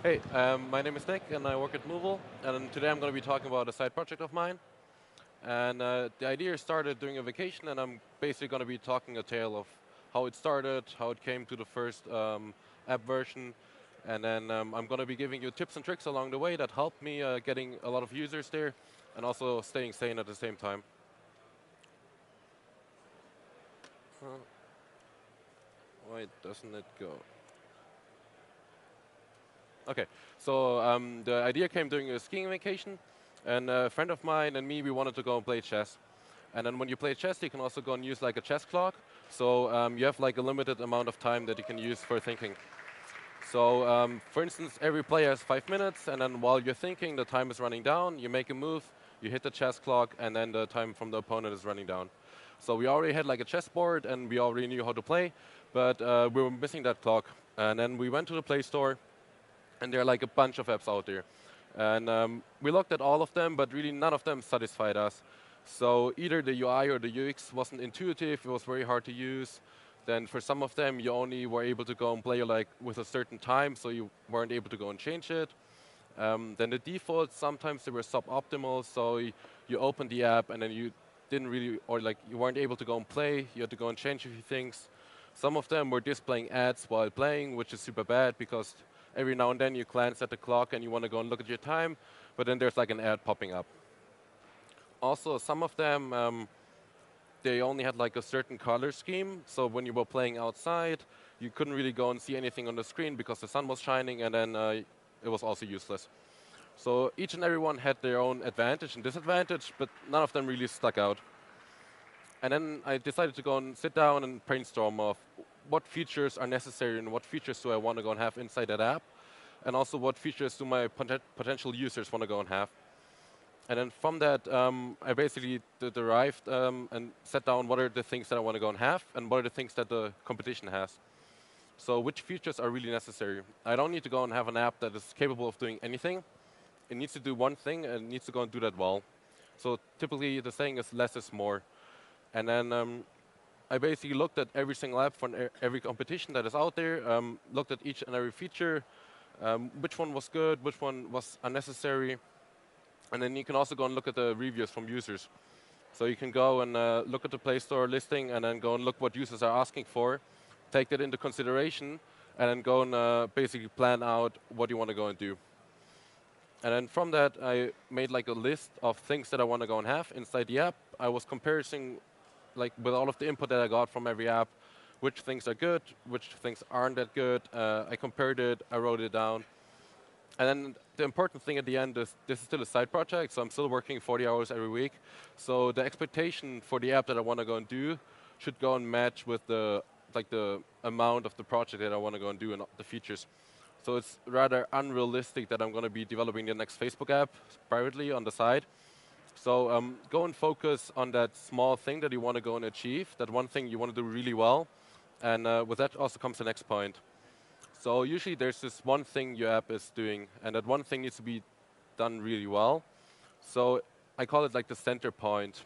Hey, my name is Nick, and I work at Movable. And today I'm going to be talking about a side project of mine. And the idea started during a vacation, and I'm basically going to be talking a tale of how it started, how it came to the first app version, and then I'm going to be giving you tips and tricks along the way that helped me getting a lot of users there, and also staying sane at the same time. Uh, why doesn't it go? Okay, so the idea came during a skiing vacation, and a friend of mine and me, we wanted to go and play chess. And then when you play chess, you can also go and use like a chess clock. So you have like a limited amount of time that you can use for thinking. So for instance, every player has 5 minutes, and then while you're thinking, the time is running down. You make a move, you hit the chess clock, and then the time from the opponent is running down. So we already had like a chessboard, and we already knew how to play, but we were missing that clock. And then we went to the Play Store, and there are like a bunch of apps out there. And we looked at all of them, but really none of them satisfied us. So either the UI or the UX wasn't intuitive, it was very hard to use. Then for some of them, you only were able to go and play like with a certain time, so you weren't able to go and change it. Then the defaults, sometimes they were suboptimal, so you opened the app and then you didn't really, or like you weren't able to go and play, you had to go and change a few things. Some of them were displaying ads while playing, which is super bad because every now and then you glance at the clock and you want to go and look at your time, but then there's like an ad popping up. Also, some of them, they only had like a certain color scheme, so when you were playing outside, you couldn't really go and see anything on the screen because the sun was shining, and then it was also useless. So each and every one had their own advantage and disadvantage, but none of them really stuck out. And then I decided to go and sit down and brainstorm of what features are necessary and what features do I want to go and have inside that app, and also what features do my potential users want to go and have. And then from that, I basically derived and set down what are the things that I want to go and have, and what are the things that the competition has. So which features are really necessary? I don't need to go and have an app that is capable of doing anything. It needs to do one thing, and it needs to go and do that well. So typically, the saying is less is more. And then I basically looked at every single app from every competition that is out there, looked at each and every feature, which one was good, which one was unnecessary, and then you can also go and look at the reviews from users. So you can go and look at the Play Store listing and then go and look what users are asking for, take that into consideration, and then go and basically plan out what you want to go and do. And then from that, I made like a list of things that I want to go and have inside the app. I was comparing like with all of the input that I got from every app, which things are good, which things aren't that good. I compared it, I wrote it down. And then the important thing at the end is this is still a side project, so I'm still working 40 hours every week. So the expectation for the app that I want to go and do should go and match with the amount of the project that I want to go and do and the features. So it's rather unrealistic that I'm going to be developing the next Facebook app privately on the side. So go and focus on that small thing that you want to go and achieve, that one thing you want to do really well. And with that also comes the next point. So usually there's this one thing your app is doing, and that one thing needs to be done really well. So I call it like the center point.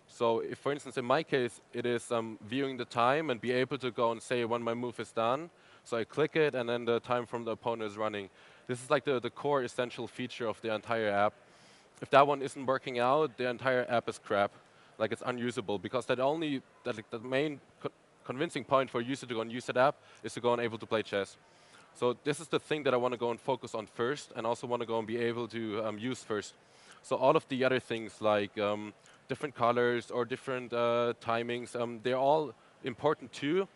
So if, for instance, in my case, it is viewing the time and be able to go and say when my move is done. So I click it, and then the time from the opponent is running. This is like the core essential feature of the entire app. If that one isn't working out, the entire app is crap. Like it's unusable because like, the main convincing point for a user to go and use that app is to go and able to play chess. So this is the thing that I want to go and focus on first, and also want to go and be able to use first. So all of the other things like different colors or different timings, they're all important too,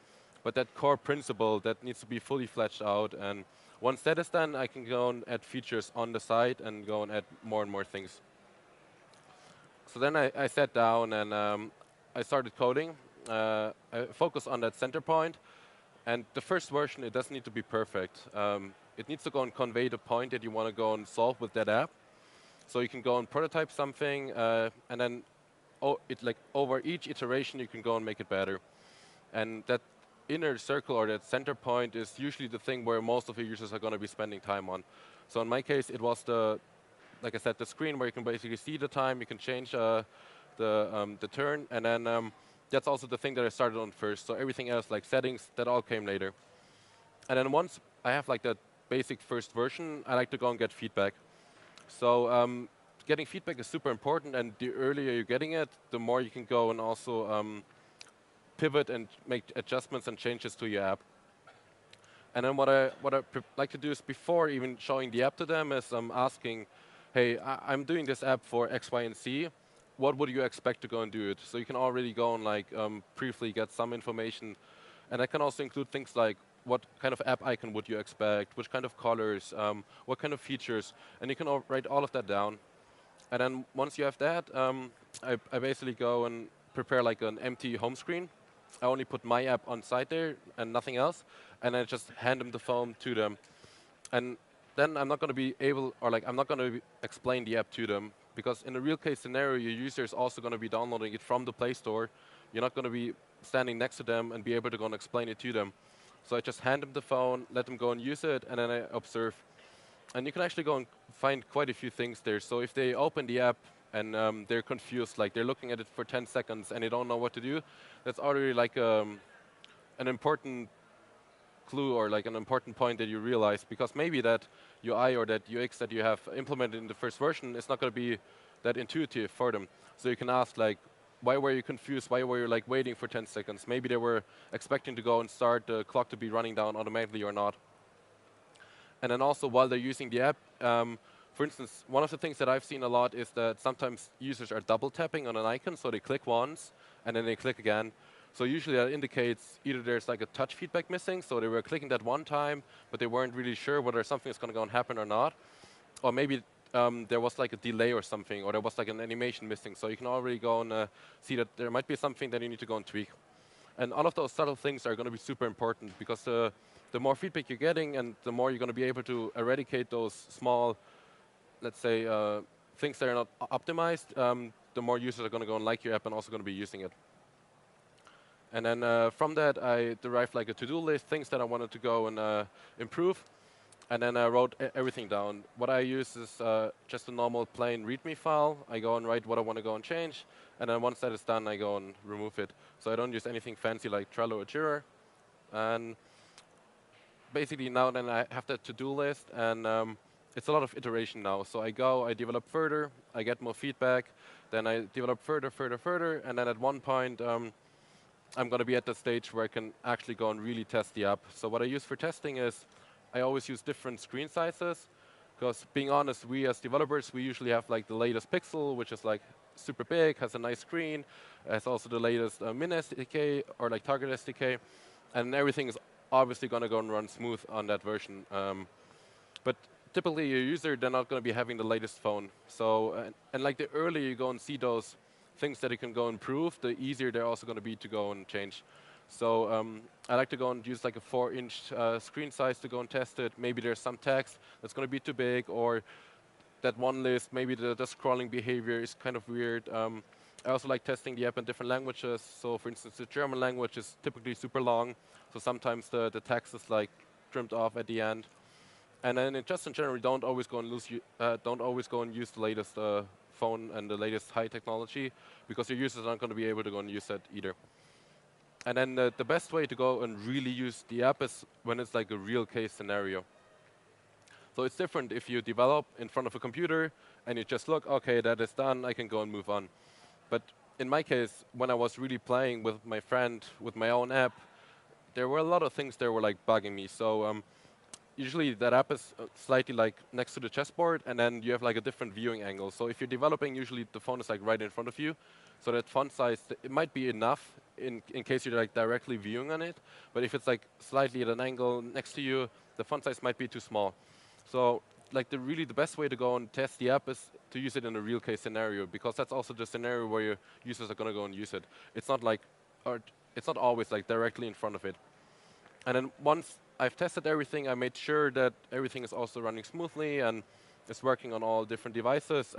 but that core principle that needs to be fully fleshed out. And once that is done, I can go and add features on the side and go and add more and more things. So then I sat down and I started coding. I focused on that center point. And the first version, it doesn't need to be perfect. It needs to go and convey the point that you want to go and solve with that app. So you can go and prototype something, and then over each iteration, you can go and make it better. And that inner circle or that center point is usually the thing where most of your users are going to be spending time on. So in my case, it was like I said, the screen where you can basically see the time, you can change the turn, and then that's also the thing that I started on first. So everything else, like settings, that all came later. And then once I have like that basic first version, I like to go and get feedback. So getting feedback is super important, and the earlier you're getting it, the more you can go and also pivot and make adjustments and changes to your app. And then what I like to do is before even showing the app to them is asking, hey, I'm doing this app for X, Y, and Z. What would you expect to go and do it? So you can already go and like briefly get some information, and that can also include things like what kind of app icon would you expect, which kind of colors, what kind of features, and you can write all of that down. And then once you have that, I basically go and prepare like an empty home screen. I only put my app on site there and nothing else, and I just hand them the phone to them. And then I'm not going to be able, or like I'm not going to explain the app to them, because in a real case scenario, your user is also going to be downloading it from the Play Store. You're not going to be standing next to them and be able to go and explain it to them. So I just hand them the phone, let them go and use it, and then I observe. And you can actually go and find quite a few things there. So if they open the app and they're confused, like they're looking at it for 10 seconds and they don't know what to do, that's already like an important clue or like an important point that you realize, because maybe that UI or that UX that you have implemented in the first version is not going to be that intuitive for them. So you can ask like, why were you confused? Why were you like waiting for 10 seconds? Maybe they were expecting to go and start the clock to be running down automatically or not. And then also while they're using the app, for instance, one of the things that I've seen a lot is that sometimes users are double tapping on an icon, so they click once and then they click again. So usually that indicates either there's like a touch feedback missing, so they were clicking that one time, but they weren't really sure whether something is going to go and happen or not. Or maybe there was like a delay or something, or there was like an animation missing. So you can already go and see that there might be something that you need to go and tweak. And all of those subtle things are going to be super important, because the more feedback you're getting and the more you're going to be able to eradicate those small, let's say, things that are not optimized, the more users are going to go and like your app and also going to be using it. And then from that, I derived like a to-do list, things that I wanted to go and improve. And then I wrote everything down. What I use is just a normal plain README file. I go and write what I want to go and change. And then once that is done, I go and remove it. So I don't use anything fancy like Trello or Jira. And basically now then I have that to-do list, and it's a lot of iteration now. So I go, I develop further, I get more feedback, then I develop further, and then at one point, I'm going to be at the stage where I can actually go and really test the app. So what I use for testing is I always use different screen sizes, because being honest, we as developers, we usually have like the latest Pixel, which is like super big, has a nice screen, has also the latest Min SDK or like Target SDK, and everything is obviously going to go and run smooth on that version. But typically, your user, they're not going to be having the latest phone. So, and like the earlier you go and see those things that you can go and improve, the easier they're also going to be to go and change. So I like to go and use like a 4-inch screen size to go and test it. Maybe there's some text that's going to be too big, or that one list, maybe the scrolling behavior is kind of weird. I also like testing the app in different languages. So for instance, the German language is typically super long, so sometimes the text is like trimmed off at the end. And then just in general, don't always go and use the latest phone and the latest high technology, because your users aren't going to be able to go and use that either. And then the best way to go and really use the app is when it's like a real case scenario. So it's different if you develop in front of a computer and you just look, okay, that is done, I can go and move on. But in my case, when I was really playing with my friend, with my own app, there were a lot of things that were like bugging me. So usually that app is slightly like next to the chessboard, and then you have like a different viewing angle. So if you're developing, usually the phone is like right in front of you. So that font size, it might be enough in case you're like directly viewing on it. But if it's like slightly at an angle next to you, the font size might be too small. So like the best way to go and test the app is to use it in a real case scenario, because that's also the scenario where your users are going to go and use it. It's not like, or it's not always like directly in front of it. And then once I've tested everything, I made sure that everything is also running smoothly and is working on all different devices.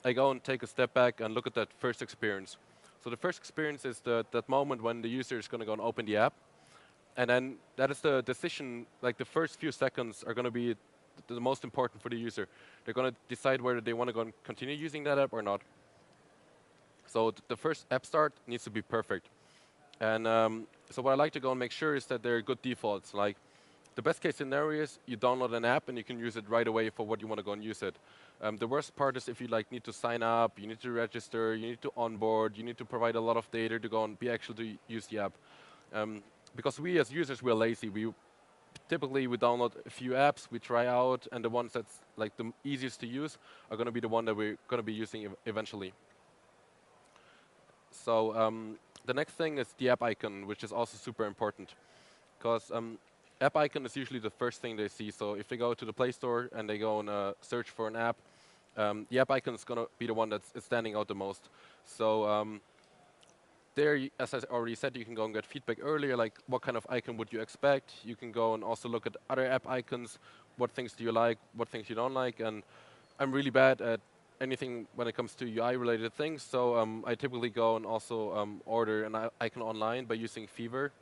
I go and take a step back and look at that first experience. So the first experience is that moment when the user is going to go and open the app. And then that is the decision, like the first few seconds are going to be the most important for the user. They're going to decide whether they want to go and continue using that app or not. So the first app start needs to be perfect. And so what I like to go and make sure is that there are good defaults. Like The best case scenario is you download an app and you can use it right away for what you want to go and use it. The worst part is if you like need to sign up, you need to register, you need to onboard, you need to provide a lot of data to go and be able to use the app. Because we as users, we're lazy. Typically we download a few apps, we try out, and the ones that's like the easiest to use are going to be the one that we're going to be using eventually. So the next thing is the app icon, which is also super important, because app icon is usually the first thing they see. So if they go to the Play Store and they go and search for an app, the app icon is going to be the one that's standing out the most. So there, as I already said, you can go and get feedback earlier, like what kind of icon would you expect. You can go and also look at other app icons. What things do you like? What things you don't like? And I'm really bad at anything when it comes to UI-related things. So I typically go and also order an icon online by using Fever.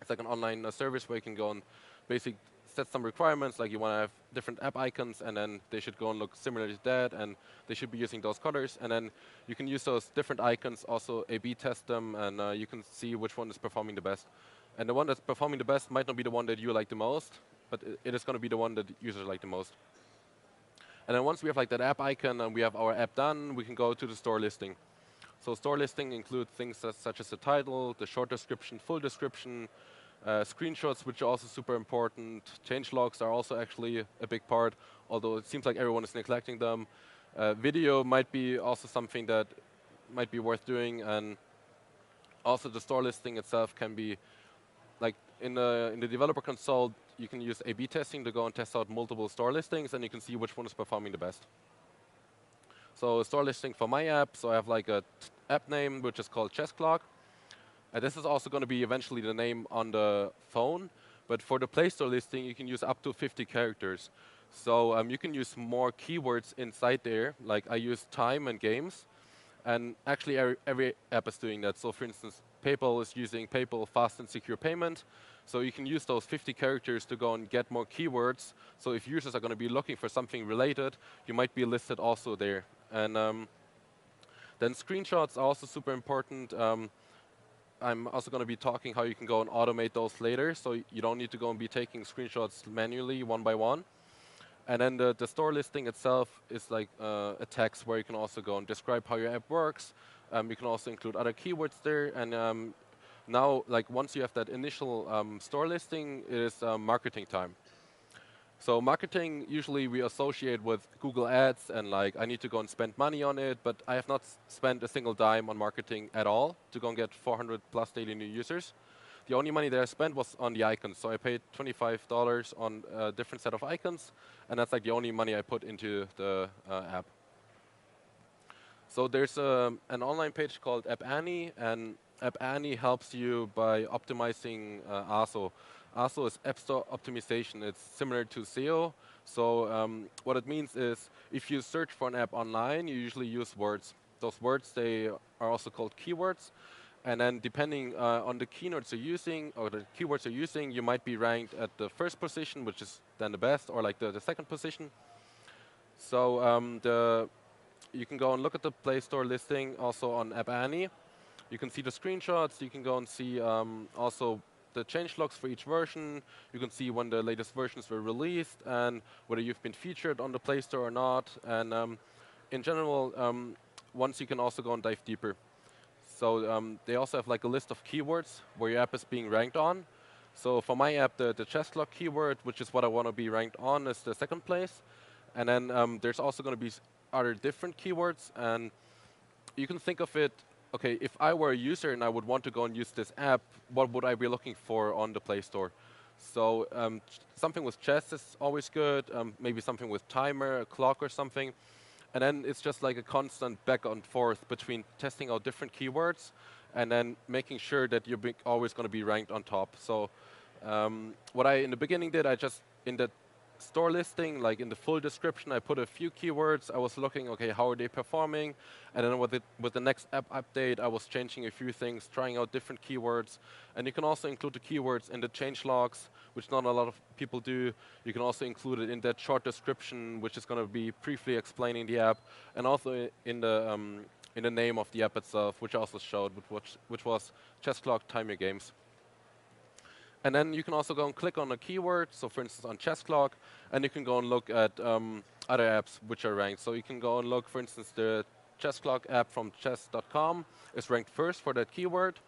It's like an online service where you can go and basically set some requirements, like you want to have different app icons, and then they should go and look similar to that, and they should be using those colors. And then you can use those different icons, also A/B test them, and you can see which one is performing the best. And the one that's performing the best might not be the one that you like the most, but it is going to be the one that users like the most. And then once we have like that app icon and we have our app done, we can go to the store listing. So store listing includes things such as the title, the short description, full description, screenshots, which are also super important. Change logs are also actually a big part, although it seems like everyone is neglecting them. Video might be also something that might be worth doing, and also the store listing itself can be, like in the developer console, you can use A/B testing to go and test out multiple store listings, and you can see which one is performing the best. So store listing for my app, so I have like a app name, which is called Chess Clock. This is also going to be eventually the name on the phone, but for the Play Store listing, you can use up to 50 characters. So you can use more keywords inside there, like I use time and games, and actually every app is doing that. So for instance, PayPal is using PayPal Fast and Secure Payment, so you can use those 50 characters to go and get more keywords. So if users are going to be looking for something related, you might be listed also there. And then screenshots are also super important. I'm also going to be talking how you can go and automate those later, so you don't need to go and be taking screenshots manually one by one. And then the store listing itself is like a text where you can also go and describe how your app works. You can also include other keywords there. And now, like once you have that initial store listing, it is marketing time. So marketing, usually we associate with Google Ads, and like I need to go and spend money on it, but I have not spent a single dime on marketing at all to go and get 400 plus daily new users. The only money that I spent was on the icons. So I paid $25 on a different set of icons, and that's like the only money I put into the app. So there's an online page called App Annie, and App Annie helps you by optimizing ASO. ASO is App Store Optimization. It's similar to SEO. So what it means is if you search for an app online, you usually use words. Those words, they are also called keywords. And then depending on the keywords you're using, or the keywords you're using, you might be ranked at the first position, which is then the best, or like the second position. So you can go and look at the Play Store listing also on App Annie. You can see the screenshots. You can go and see also the change logs for each version. You can see when the latest versions were released and whether you've been featured on the Play Store or not. And in general, once you can also go and dive deeper. So they also have like a list of keywords where your app is being ranked on. So for my app, the chess clock keyword, which is what I want to be ranked on, is the second place. And then there's also going to be other different keywords. And you can think of it, okay, if I were a user and I would want to go and use this app, what would I be looking for on the Play Store? So something with chess is always good, maybe something with timer, a clock or something. And then it's just like a constant back and forth between testing out different keywords and then making sure that you're always going to be ranked on top. So what I, in the beginning, did, I just, in the store listing, like in the full description, I put a few keywords. I was looking, okay, how are they performing? And then with the next app update, I was changing a few things, trying out different keywords. And you can also include the keywords in the change logs, which not a lot of people do. You can also include it in that short description, which is going to be briefly explaining the app, and also in the name of the app itself, which I also showed, which was Chess Clock Time Your Games. And then you can also go and click on a keyword, so for instance on chess clock, and you can go and look at other apps which are ranked. So you can go and look, for instance, the chess clock app from chess.com is ranked first for that keyword,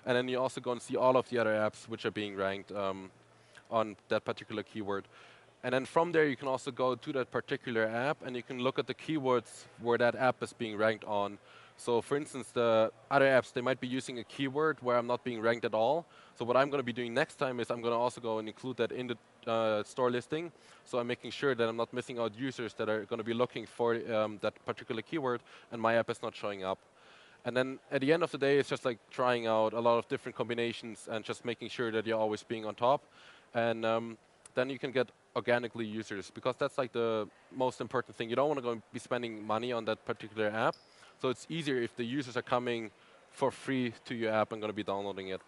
and then you also go and see all of the other apps which are being ranked on that particular keyword. And then from there, you can also go to that particular app, and you can look at the keywords where that app is being ranked on. So for instance, the other apps, they might be using a keyword where I'm not being ranked at all. So what I'm going to be doing next time is I'm going to also go and include that in the store listing. So I'm making sure that I'm not missing out users that are going to be looking for that particular keyword, and my app is not showing up. And then at the end of the day, it's just like trying out a lot of different combinations and just making sure that you're always being on top. And then you can get organically users, because that's like the most important thing. You don't want to go and be spending money on that particular app. So it's easier if the users are coming for free to your app and going to be downloading it.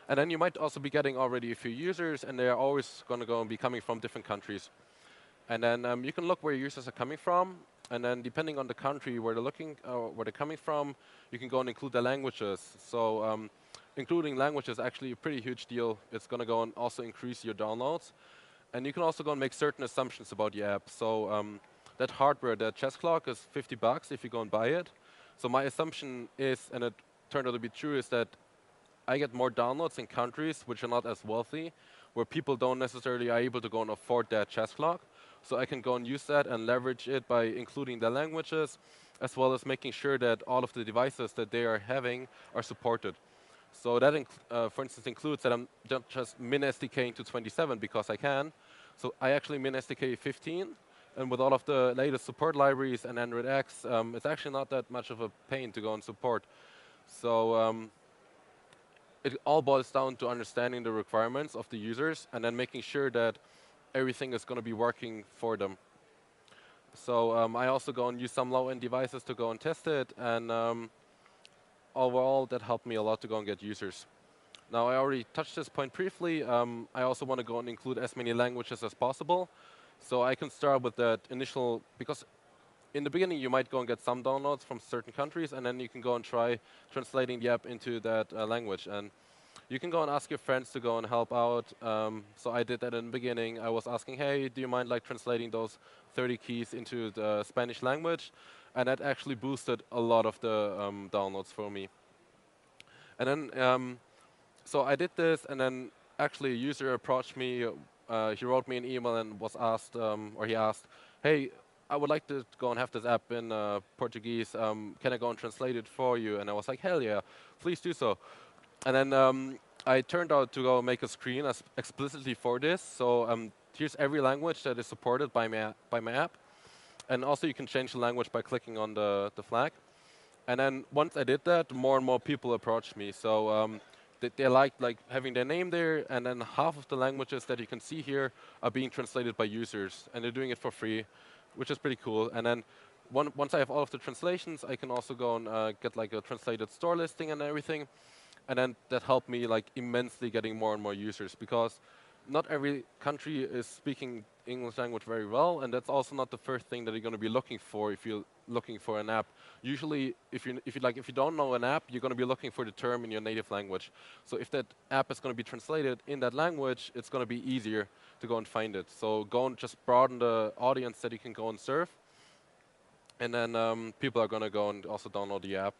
And then you might also be getting already a few users, and they're always going to go and be coming from different countries. And then you can look where users are coming from, and then depending on the country where they're looking, where they're coming from, you can go and include the languages. So including languages is actually a pretty huge deal. It's going to go and also increase your downloads. And you can also go and make certain assumptions about your app. So that hardware, that chess clock, is $50 if you go and buy it. So my assumption is, and it turned out to be true, is that I get more downloads in countries which are not as wealthy, where people don't necessarily are able to go and afford that chess clock. So I can go and use that and leverage it by including the languages, as well as making sure that all of the devices that they are having are supported. So that, for instance, includes that I'm not just min SDKing to 27 because I can. So I actually min SDK 15, and with all of the latest support libraries and Android X, it's actually not that much of a pain to go and support. So it all boils down to understanding the requirements of the users and then making sure that everything is going to be working for them. So I also go and use some low-end devices to go and test it, and overall, that helped me a lot to go and get users. Now, I already touched this point briefly. I also want to go and include as many languages as possible. So I can start with that initial, because in the beginning, you might go and get some downloads from certain countries, and then you can go and try translating the app into that language. And you can go and ask your friends to go and help out. So I did that in the beginning. I was asking, hey, do you mind like translating those 30 keys into the Spanish language? And that actually boosted a lot of the downloads for me. And then, so I did this, and then actually a user approached me. He wrote me an email and was asked, or he asked, hey, I would like to go and have this app in Portuguese. Can I go and translate it for you? And I was like, hell yeah, please do so. And then I turned out to go make a screen explicitly for this. So here's every language that is supported by my app. And also you can change the language by clicking on the flag. And then once I did that, more and more people approached me. So they liked like having their name there, and then half of the languages that you can see here are being translated by users, and they're doing it for free, which is pretty cool. And then once I have all of the translations, I can also go and get like a translated store listing and everything. And then that helped me like immensely getting more and more users, because not every country is speaking English language very well, and that's also not the first thing that you're going to be looking for if you're looking for an app. Usually, if you don't know an app, you're going to be looking for the term in your native language. So if that app is going to be translated in that language, it's going to be easier to go and find it. So go and just broaden the audience that you can go and serve, and then people are going to go and also download the app.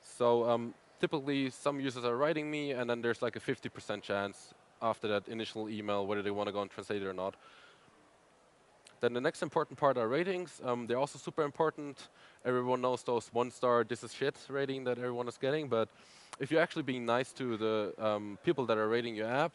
So typically, some users are writing me, and then there's like a 50% chance after that initial email whether they want to go and translate it or not. Then the next important part are ratings. They're also super important. Everyone knows those 1-star this is shit rating that everyone is getting, but if you're actually being nice to the people that are rating your app,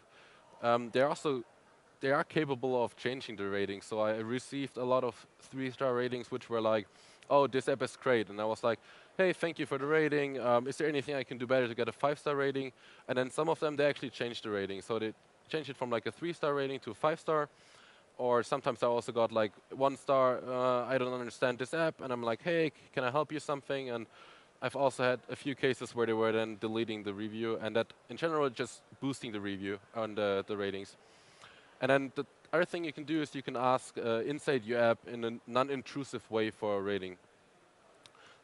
they are capable of changing the rating. So I received a lot of 3-star ratings which were like, oh, this app is great. And I was like, hey, thank you for the rating. Is there anything I can do better to get a 5-star rating? And then some of them, they actually changed the rating. So they changed it from like a 3-star rating to a 5-star. Or sometimes I also got like 1-star, I don't understand this app. And I'm like, hey, can I help you something? And I've also had a few cases where they were then deleting the review, and that in general just boosting the review on the ratings. And then the other thing you can do is you can ask inside your app in a non-intrusive way for a rating.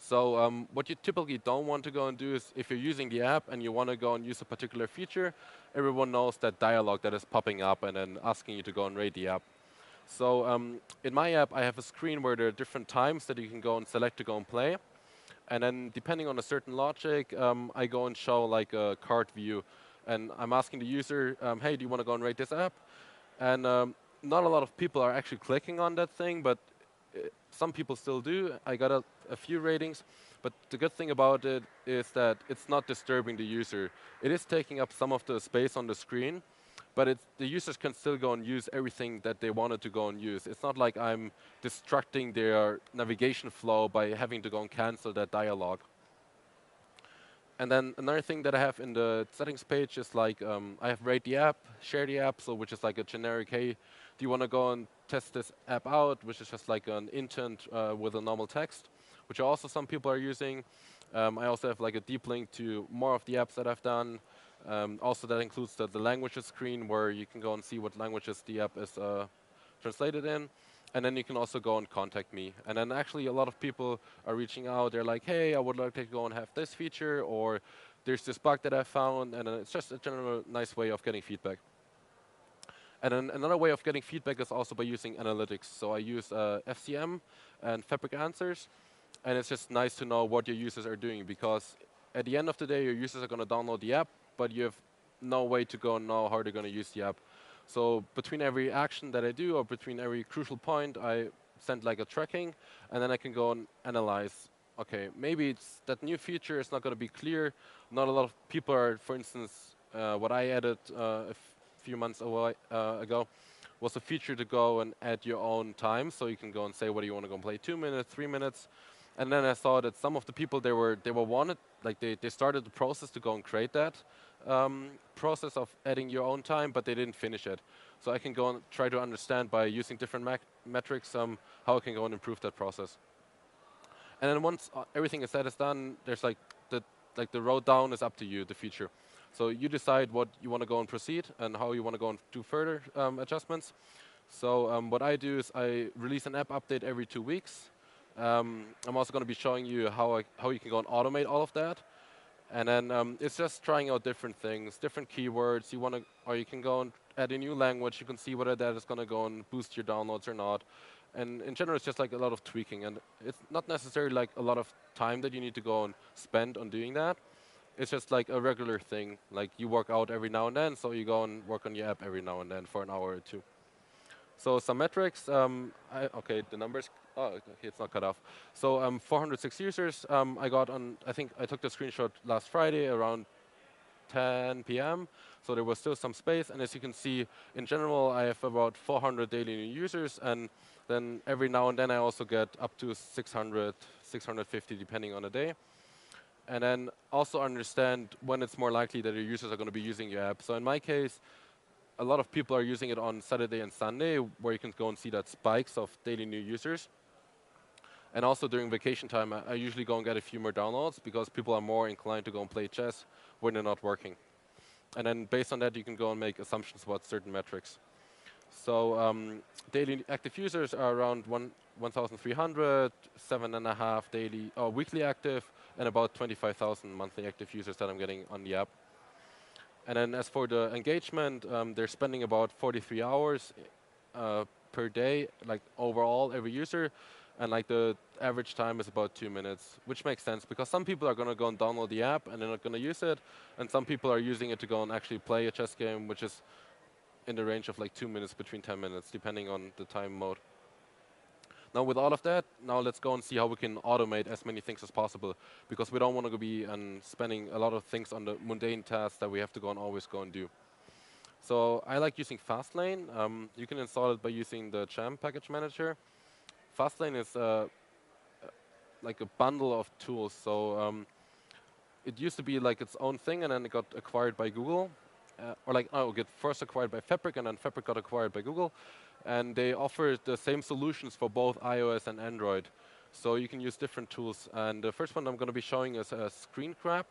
So what you typically don't want to go and do is if you're using the app and you want to go and use a particular feature, everyone knows that dialogue that is popping up and then asking you to go and rate the app. So in my app, I have a screen where there are different times that you can go and select to go and play. And then depending on a certain logic, I go and show like a card view. And I'm asking the user, hey, do you want to go and rate this app? And not a lot of people are actually clicking on that thing, but some people still do. I got a few ratings, but the good thing about it is that it's not disturbing the user. It is taking up some of the space on the screen, but the users can still go and use everything that they wanted to go and use. It's not like I'm distracting their navigation flow by having to go and cancel that dialogue. And then another thing that I have in the settings page is like I have rate the app, share the app, so which is like a generic, hey, do you want to go and test this app out, which is just like an intent with a normal text, which also some people are using. I also have like a deep link to more of the apps that I've done. Also that includes the languages screen where you can go and see what languages the app is translated in. And then you can also go and contact me. And then actually a lot of people are reaching out. They're like, hey, I would like to go and have this feature, or there's this bug that I found. And it's just a general nice way of getting feedback. And then another way of getting feedback is also by using analytics. So I use FCM and Fabric Answers. And it's just nice to know what your users are doing, because at the end of the day, your users are going to download the app, but you have no way to go and know how they're going to use the app. So between every action that I do, or between every crucial point, I send like a tracking, and then I can go and analyze. Okay, maybe it's that new feature is not going to be clear. Not a lot of people are, for instance, what I added a few months ago was a feature to go and add your own time, so you can go and say whether you want to go and play 2 minutes, 3 minutes. And then I saw that some of the people they were wanted, like they started the process to go and create that process of adding your own time, but they didn't finish it. So I can go and try to understand by using different metrics how I can go and improve that process. And then once everything is said is done, there's like the road down is up to you, the feature. So you decide what you want to go and proceed and how you want to go and do further adjustments. So what I do is I release an app update every 2 weeks. I'm also going to be showing you how you can go and automate all of that. And then it's just trying out different things, different keywords. Or you can go and add a new language. You can see whether that is going to go and boost your downloads or not. And in general, it's just like a lot of tweaking. And it's not necessarily like a lot of time that you need to go and spend on doing that. It's just like a regular thing. Like you work out every now and then, so you go and work on your app every now and then for an hour or two. So some metrics. Okay, the numbers. Oh, okay, it's not cut off. So 406 users. I got on. I think I took the screenshot last Friday around 10 p.m. So there was still some space. And as you can see, in general, I have about 400 daily new users, and then every now and then I also get up to 600, 650, depending on the day. And then also understand when it's more likely that your users are going to be using your app. So in my case, a lot of people are using it on Saturday and Sunday, where you can go and see that spikes of daily new users. And also during vacation time, I usually go and get a few more downloads because people are more inclined to go and play chess when they're not working. And then based on that, you can go and make assumptions about certain metrics. So daily active users are around 1,300, 7.5 daily or weekly active, and about 25,000 monthly active users that I'm getting on the app. And then as for the engagement, they're spending about 43 hours per day, like overall every user, and like the average time is about 2 minutes, which makes sense because some people are going to go and download the app and they're not going to use it, and some people are using it to go and actually play a chess game, which is in the range of like 2 minutes between 10 minutes, depending on the time mode. Now with all of that, now let's go and see how we can automate as many things as possible, because we don't want to be spending a lot of things on the mundane tasks that we have to go and always go and do. So I like using Fastlane. You can install it by using the Jam package manager. Fastlane is like a bundle of tools. So it used to be like its own thing, and then it got acquired by Google. It got first acquired by Fabric, and then Fabric got acquired by Google. And they offer the same solutions for both iOS and Android. So you can use different tools. And the first one I'm going to be showing is Screengrab.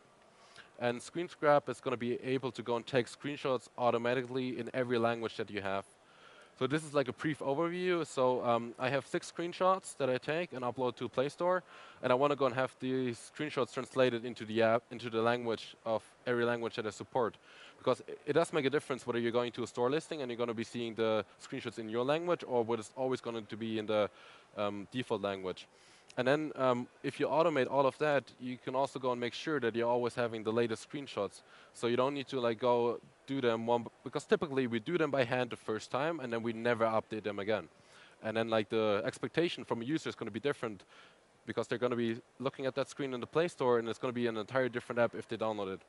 And Screengrab is going to be able to go and take screenshots automatically in every language that you have. So this is like a brief overview. So I have 6 screenshots that I take and upload to Play Store, and I want to go and have these screenshots translated into the app, into the language of every language that I support. Because it does make a difference whether you're going to a store listing and you're going to be seeing the screenshots in your language, or whether it's always going to be in the default language. And then if you automate all of that, you can also go and make sure that you're always having the latest screenshots. So you don't need to like go do them because typically we do them by hand the first time and then we never update them again. And then like the expectation from a user is going to be different because they're going to be looking at that screen in the Play Store and it's going to be an entirely different app if they download it.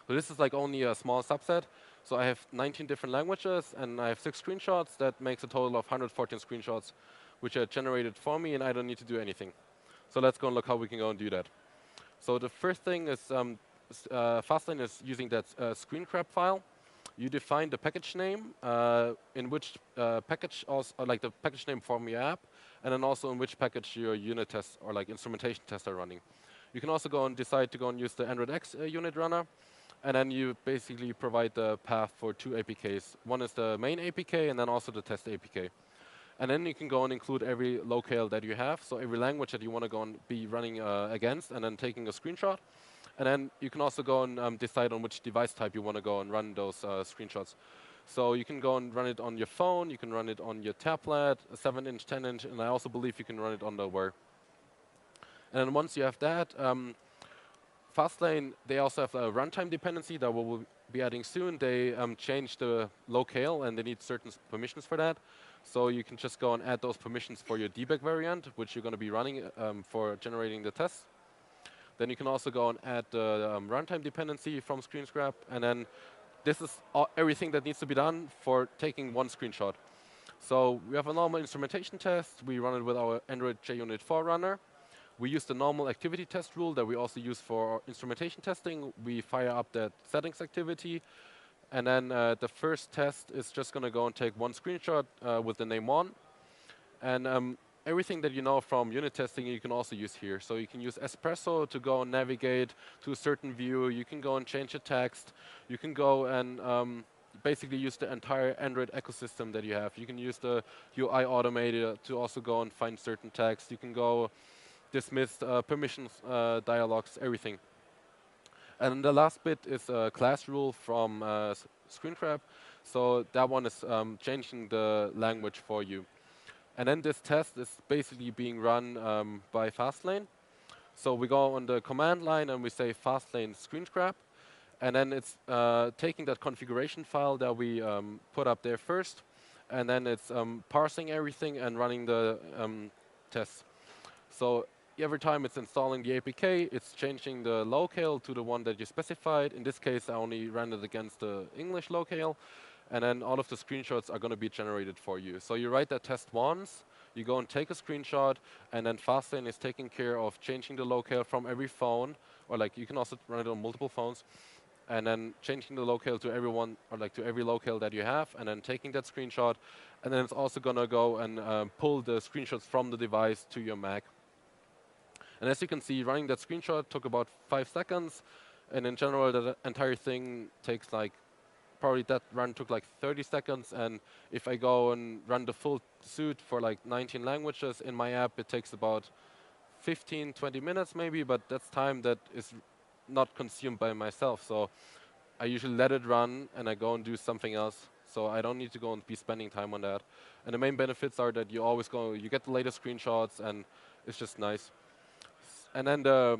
So this is like only a small subset. So I have 19 different languages and I have 6 screenshots. That makes a total of 114 screenshots, which are generated for me, and I don't need to do anything. So let's go and look how we can go and do that. So the first thing is Fastlane is using that Screengrabfile. You define the package name in which package, also like the package name from your app, and then also in which package your unit tests or like instrumentation tests are running. You can also go and decide to go and use the Android X unit runner, and then you basically provide the path for 2 APKs. One is the main APK, and then also the test APK. And then you can go and include every locale that you have, so every language that you want to go and be running against, and then taking a screenshot. And then you can also go and decide on which device type you want to go and run those screenshots. So you can go and run it on your phone, you can run it on your tablet, a 7-inch, 10-inch, and I also believe you can run it on the Wear. And then once you have that, Fastlane, they also have a runtime dependency that we'll be adding soon. They changed the locale, and they need certain permissions for that. So you can just go and add those permissions for your debug variant, which you're going to be running for generating the tests. Then you can also go and add the runtime dependency from Screengrab, and then this is everything that needs to be done for taking one screenshot. So we have a normal instrumentation test. We run it with our Android JUnit 4 runner. We use the normal activity test rule that we also use for instrumentation testing. We fire up that settings activity. And then the first test is just going to go and take one screenshot with the name 1. And everything that you know from unit testing, you can also use here. So you can use Espresso to go and navigate to a certain view. You can go and change the text. You can go and basically use the entire Android ecosystem that you have. You can use the UI automator to also go and find certain text. You can go dismiss permissions, dialogues, everything. And the last bit is a class rule from Screengrab. So that one is changing the language for you. And then this test is basically being run by Fastlane. So we go on the command line and we say Fastlane Screengrab. And then it's taking that configuration file that we put up there first. And then it's parsing everything and running the tests. So every time it's installing the APK, it's changing the locale to the one that you specified. In this case, I only ran it against the English locale. And then all of the screenshots are going to be generated for you. So you write that test once, you go and take a screenshot, and then Fastlane is taking care of changing the locale from every phone, or like you can also run it on multiple phones, and then changing the locale to everyone, or like to every locale that you have, and then taking that screenshot, and then it's also going to go and pull the screenshots from the device to your Mac. And as you can see, running that screenshot took about 5 seconds, and in general, the entire thing takes like, probably that run took like 30 seconds, and if I go and run the full suite for like 19 languages in my app, it takes about 15, 20 minutes maybe, but that's time that is not consumed by myself. So I usually let it run, and I go and do something else. So I don't need to go and be spending time on that. And the main benefits are that you always go, you get the latest screenshots, and it's just nice. And then the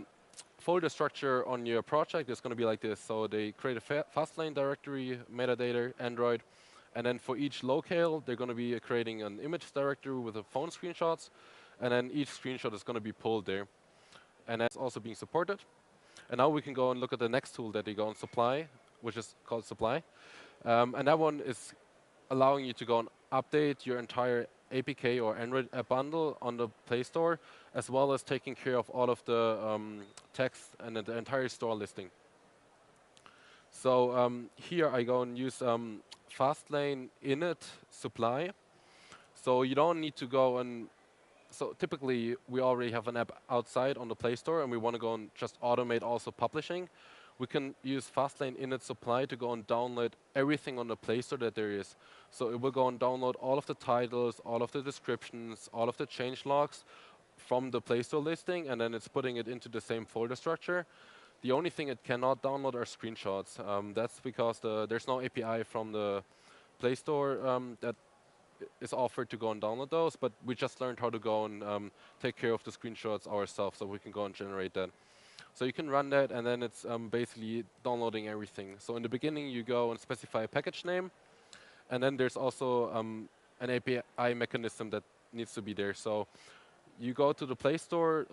folder structure on your project is going to be like this. So they create a Fastlane directory, metadata, Android, and then for each locale, they're going to be creating an image directory with the phone screenshots, and then each screenshot is going to be pulled there. And that's also being supported. And now we can go and look at the next tool that they go and Supply, which is called Supply. And that one is allowing you to go and update your entire APK or Android app bundle on the Play Store, as well as taking care of all of the text and the entire store listing. So here I go and use Fastlane init supply. So you don't need to go and, so typically we already have an app outside on the Play Store and we want to go and just automate also publishing. we can use Fastlane init supply to go and download everything on the Play Store that there is. So it will go and download all of the titles, all of the descriptions, all of the change logs from the Play Store listing, and then it's putting it into the same folder structure. The only thing it cannot download are screenshots. That's because there's no API from the Play Store that is offered to go and download those, but we just learned how to go and take care of the screenshots ourselves, so we can go and generate that. So you can run that, and then it's basically downloading everything. So in the beginning, you go and specify a package name, and then there's also an API mechanism that needs to be there. So you go to the Play Store,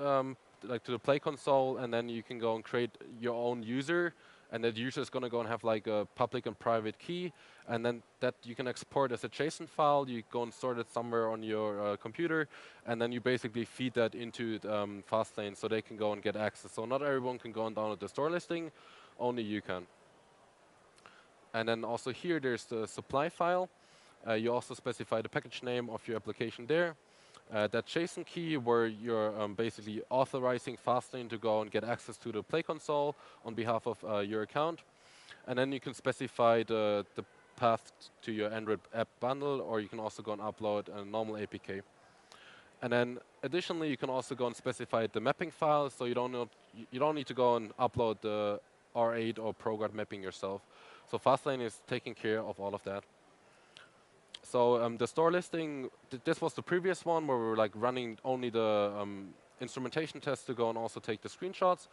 like to the Play console, and then you can go and create your own user, and that user is going to go and have like a public and private key, and then that you can export as a JSON file. You go and store it somewhere on your computer, and then you basically feed that into Fastlane so they can go and get access. So not everyone can go and download the store listing, only you can. And then also here there's the Supplyfile. You also specify the package name of your application there. That JSON key where you're basically authorizing Fastlane to go and get access to the Play console on behalf of your account. And then you can specify the path to your Android app bundle, or you can also go and upload a normal APK. And then additionally, you can also go and specify the mapping file, so you don't need to go and upload the R8 or ProGuard mapping yourself. So Fastlane is taking care of all of that. So the store listing, this was the previous one where we were like running only the instrumentation test to go and also take the screenshots.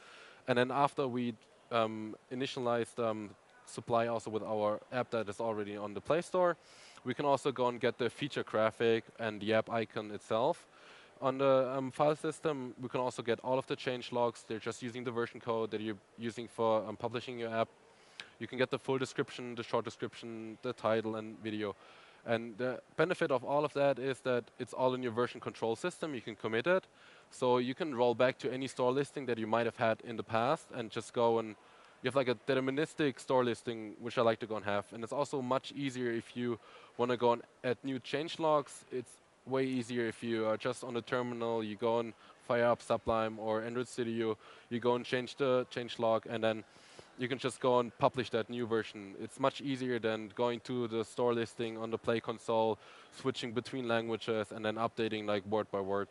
And then after we initialized supply also with our app that is already on the Play Store, we can also go and get the feature graphic and the app icon itself. On the file system, we can also get all of the change logs. They're just using the version code that you're using for publishing your app. You can get the full description, the short description, the title and video. And the benefit of all of that is that it's all in your version control system. You can commit it. So you can roll back to any store listing that you might have had in the past and just go and you have like a deterministic store listing, which I like to go and have. And it's also much easier if you want to go and add new change logs. It's way easier if you are just on the terminal, you go and fire up Sublime or Android Studio, you go and change the change log, and then you can just go and publish that new version. It's much easier than going to the store listing on the Play console, switching between languages, and then updating like word by word.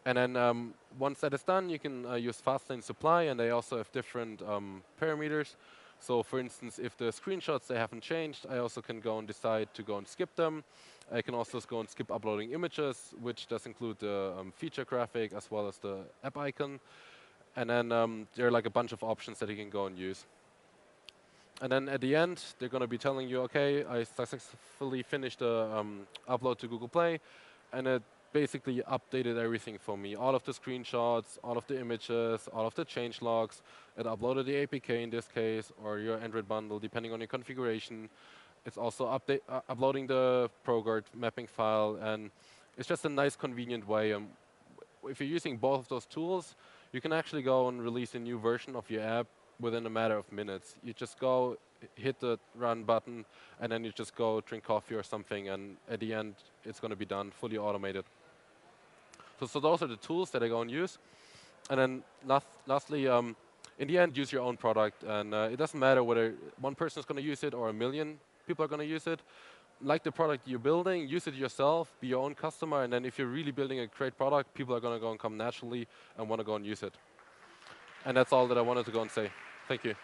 And then once that is done, you can use Fastlane Supply, and they also have different parameters. So for instance, if the screenshots, they haven't changed, I also can go and decide to go and skip them. I can also go and skip uploading images, which does include the feature graphic as well as the app icon. And then there are like a bunch of options that you can go and use. And then at the end, they're going to be telling you, okay, I successfully finished the upload to Google Play, and it basically updated everything for me. All of the screenshots, all of the images, all of the change logs. It uploaded the APK in this case, or your Android bundle, depending on your configuration. It's also uploading the ProGuard mapping file, and it's just a nice, convenient way. If you're using both of those tools, you can actually go and release a new version of your app within a matter of minutes. You just go, hit the run button, and then you just go drink coffee or something, and at the end, it's going to be done, fully automated. So those are the tools that I go and use. And then lastly, in the end, use your own product. And it doesn't matter whether one person is going to use it or a million people are going to use it. Like the product you're building, use it yourself, be your own customer, and then if you're really building a great product, people are going to go and come naturally and want to go and use it. And that's all that I wanted to go and say. Thank you.